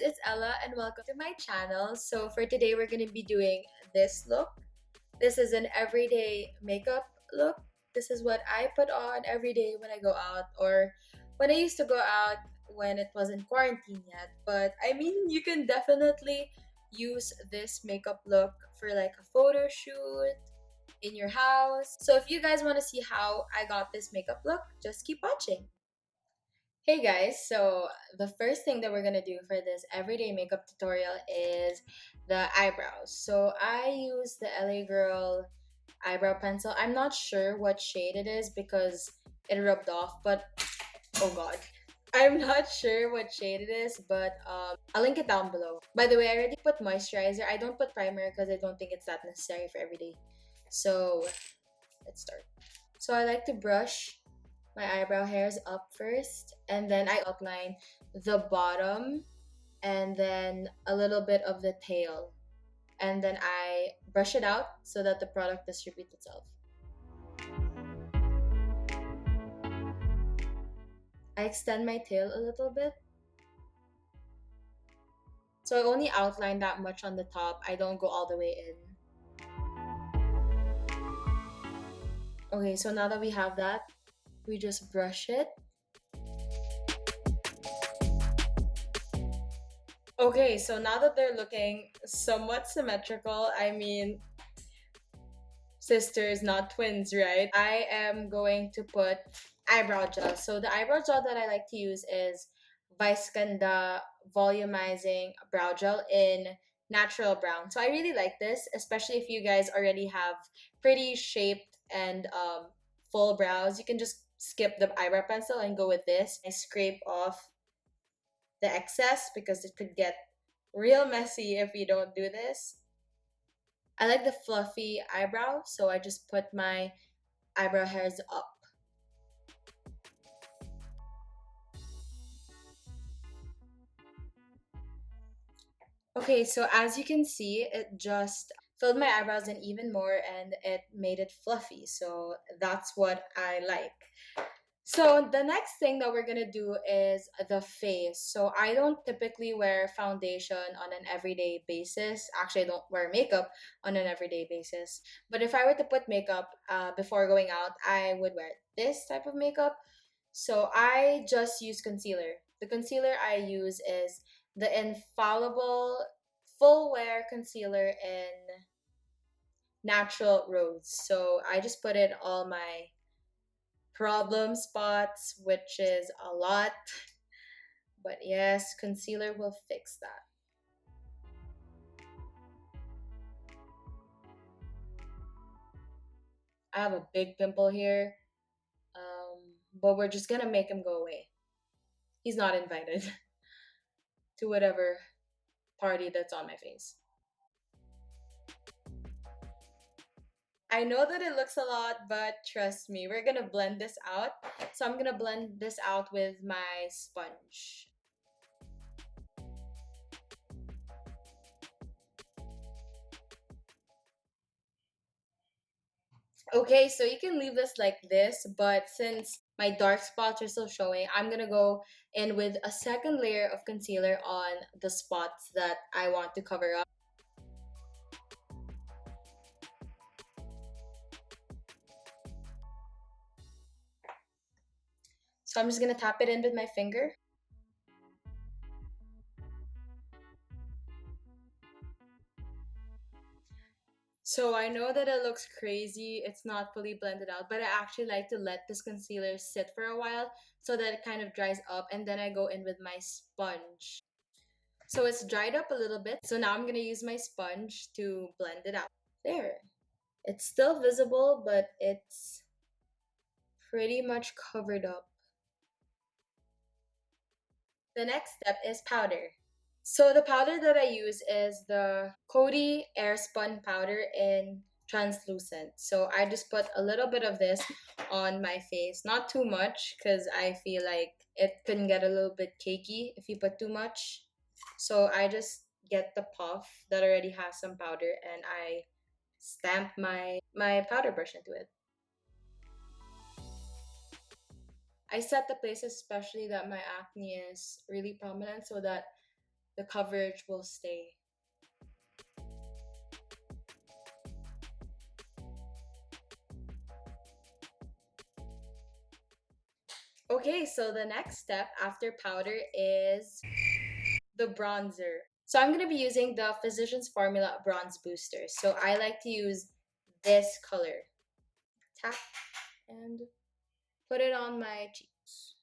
it's Ella and welcome to my channel. So for today we're going to be doing this look. This is an everyday makeup look. This is what I put on every day when I go out or when I used to go out when it wasn't quarantine yet. But I mean, you can definitely use this makeup look for like a photo shoot in your house. So if you guys want to see how I got this makeup look, just keep watching. Hey guys, so the first thing that we're gonna do for this everyday makeup tutorial is the eyebrows. So I use the LA Girl eyebrow pencil. I'm not sure what shade it is because it rubbed off, but oh god. I'm not sure what shade it is, but I'll link it down below. By the way, I already put moisturizer. I don't put primer because I don't think it's that necessary for every day. So let's start. So I like to brush my eyebrow hairs up first, and then I outline the bottom and then a little bit of the tail. And then I brush it out so that the product distributes itself. I extend my tail a little bit. So I only outline that much on the top. I don't go all the way in. Okay, so now that we have that, we just brush it. Okay, so now that they're looking somewhat symmetrical, I mean, sisters, not twins, right? I am going to put eyebrow gel. So the eyebrow gel that I like to use is Viscanda Volumizing Brow Gel in natural brown. So I really like this, especially if you guys already have pretty shaped and full brows. You can just skip the eyebrow pencil and go with this. I scrape off the excess because it could get real messy if you don't do this. I like the fluffy eyebrow, so I just put my eyebrow hairs up. Okay, so as you can see, it just filled my eyebrows in even more and it made it fluffy. So that's what I like. So the next thing that we're gonna do is the face. So I don't typically wear foundation on an everyday basis. Actually, I don't wear makeup on an everyday basis. But if I were to put makeup before going out, I would wear this type of makeup. So I just use concealer. The concealer I use is the Infallible Full Wear Concealer in Natural Rose. So I just put it all my problem spots, which is a lot. But yes, concealer will fix that. I have a big pimple here, but we're just gonna make him go away. He's not invited to whatever party that's on my face. I know that it looks a lot, but trust me, we're gonna blend this out. So I'm gonna blend this out with my sponge. Okay, so you can leave this like this, but since my dark spots are still showing, I'm gonna go in with a second layer of concealer on the spots that I want to cover up. So I'm just gonna tap it in with my finger. So I know that it looks crazy, it's not fully blended out, but I actually like to let this concealer sit for a while so that it kind of dries up and then I go in with my sponge. So it's dried up a little bit, so now I'm gonna use my sponge to blend it out. There. It's still visible, but it's pretty much covered up. The next step is powder. So the powder that I use is the Coty Airspun powder in translucent. So I just put a little bit of this on my face, not too much because I feel like it can get a little bit cakey if you put too much. So I just get the puff that already has some powder and I stamp my powder brush into it. I set the places especially that my acne is really prominent so that the coverage will stay. Okay, so the next step after powder is the bronzer. So I'm going to be using the Physicians Formula Bronze Booster. So I like to use this color. Tap and put it on my cheeks.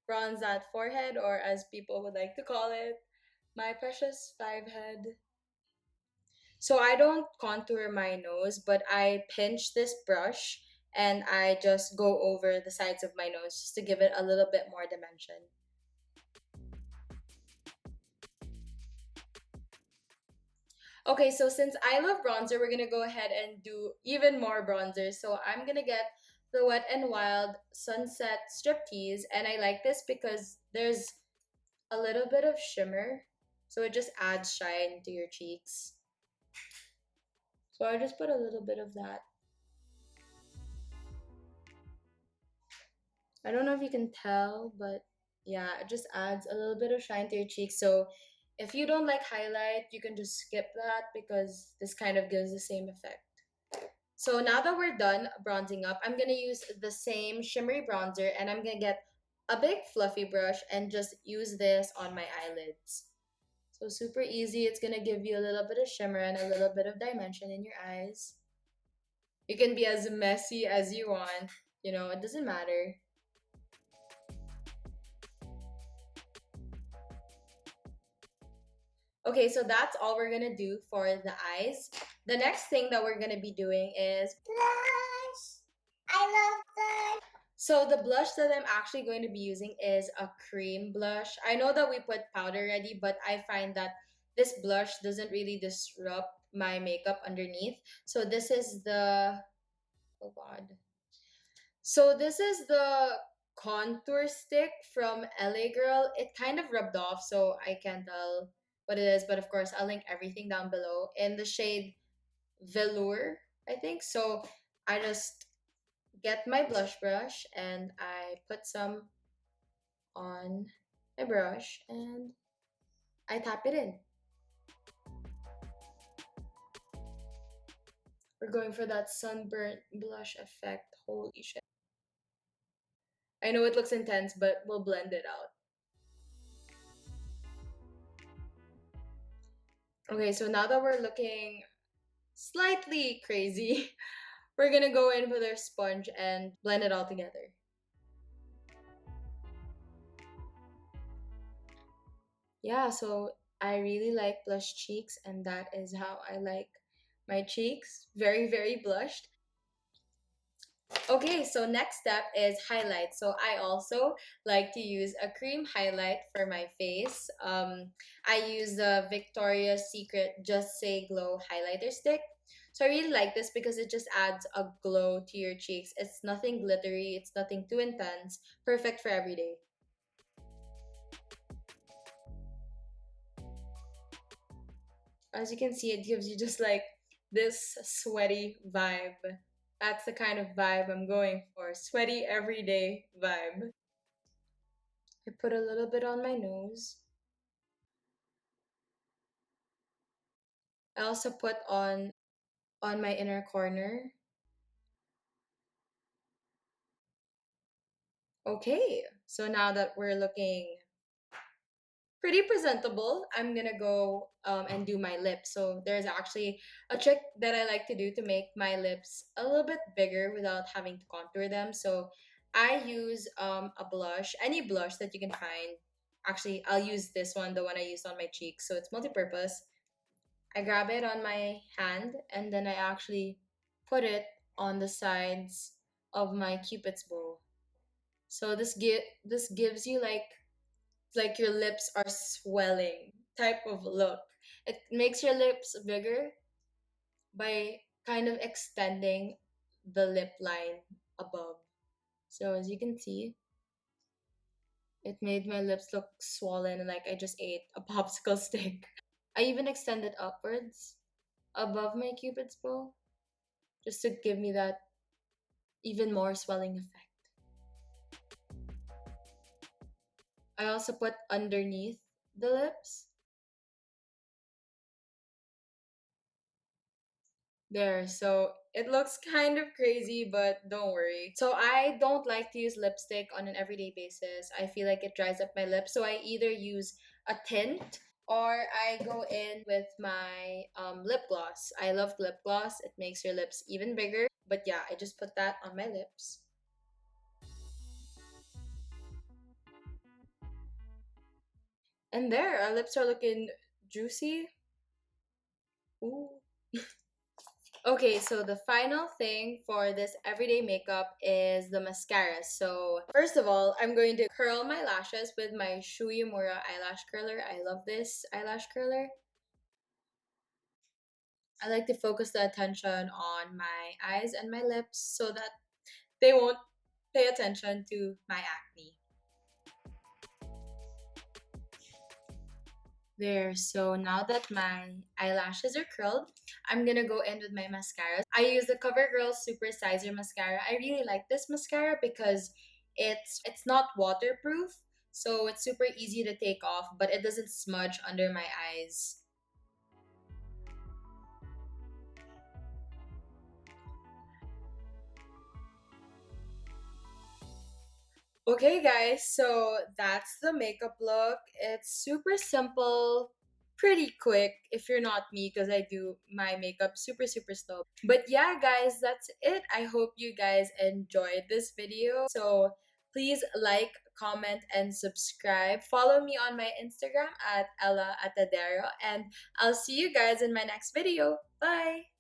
Bronze that forehead, or as people would like to call it, my precious five head. So I don't contour my nose, but I pinch this brush and I just go over the sides of my nose just to give it a little bit more dimension. Okay, so since I love bronzer, we're gonna go ahead and do even more bronzer. So I'm gonna get the Wet n Wild Sunset Striptease, and I like this because there's a little bit of shimmer, so it just adds shine to your cheeks. So I just put a little bit of that. I don't know if you can tell, but yeah, it just adds a little bit of shine to your cheeks. So if you don't like highlight, you can just skip that because this kind of gives the same effect. So now that we're done bronzing up, I'm gonna use the same shimmery bronzer and I'm gonna get a big fluffy brush and just use this on my eyelids. So super easy. It's gonna give you a little bit of shimmer and a little bit of dimension in your eyes. You can be as messy as you want, it doesn't matter. Okay, so that's all we're gonna do for the eyes. The next thing that we're gonna be doing is blush. I love blush. So the blush that I'm actually going to be using is a cream blush. I know that we put powder already, but I find that this blush doesn't really disrupt my makeup underneath. So this is the, oh god. So this is the contour stick from LA Girl. It kind of rubbed off, so I can't tell what it is, but of course I'll link everything down below in the shade Velour, I think. So I just get my blush brush and I put some on my brush and I tap it in. We're going for that sunburnt blush effect. Holy shit. I know it looks intense, but we'll blend it out. Okay, so now that we're looking slightly crazy, we're gonna go in with our sponge and blend it all together. Yeah, so I really like blush cheeks, and that is how I like my cheeks. Very, very blushed. Okay, so next step is highlight. So I also like to use a cream highlight for my face. I use the Victoria's Secret Just Say Glow highlighter stick. So I really like this because it just adds a glow to your cheeks. It's nothing glittery, it's nothing too intense. Perfect for every day. As you can see, it gives you just like this sweaty vibe. That's the kind of vibe I'm going for. Sweaty everyday vibe. I put a little bit on my nose. I also put on my inner corner. Okay, so now that we're looking pretty presentable, I'm gonna go and do my lips. So there's actually a trick that I like to do to make my lips a little bit bigger without having to contour them. So I use a blush, any blush that you can find. Actually, I'll use this one, the one I used on my cheeks. So it's multi-purpose. I grab it on my hand and then I actually put it on the sides of my cupid's bow. So this gives you like your lips are swelling type of look. It makes your lips bigger by kind of extending the lip line above. So as you can see, it made my lips look swollen and like I just ate a popsicle stick. I even extended upwards above my cupid's bow just to give me that even more swelling effect. I also put underneath the lips. There, so it looks kind of crazy, but don't worry. So I don't like to use lipstick on an everyday basis. I feel like it dries up my lips, so I either use a tint or I go in with my lip gloss. I love lip gloss. It makes your lips even bigger. But yeah, I just put that on my lips. And there, our lips are looking juicy. Ooh. Okay, so the final thing for this everyday makeup is the mascara. So, first of all, I'm going to curl my lashes with my Shu Uemura eyelash curler. I love this eyelash curler. I like to focus the attention on my eyes and my lips so that they won't pay attention to my acne. There, so now that my eyelashes are curled, I'm gonna go in with my mascara. I use the CoverGirl Super Sizer mascara. I really like this mascara because it's not waterproof, so it's super easy to take off, but it doesn't smudge under my eyes. Okay, guys, so that's the makeup look. It's super simple, pretty quick if you're not me, because I do my makeup super, super slow. But yeah, guys, that's it. I hope you guys enjoyed this video. So please like, comment, and subscribe. Follow me on my Instagram at Ella Atadero, and I'll see you guys in my next video. Bye.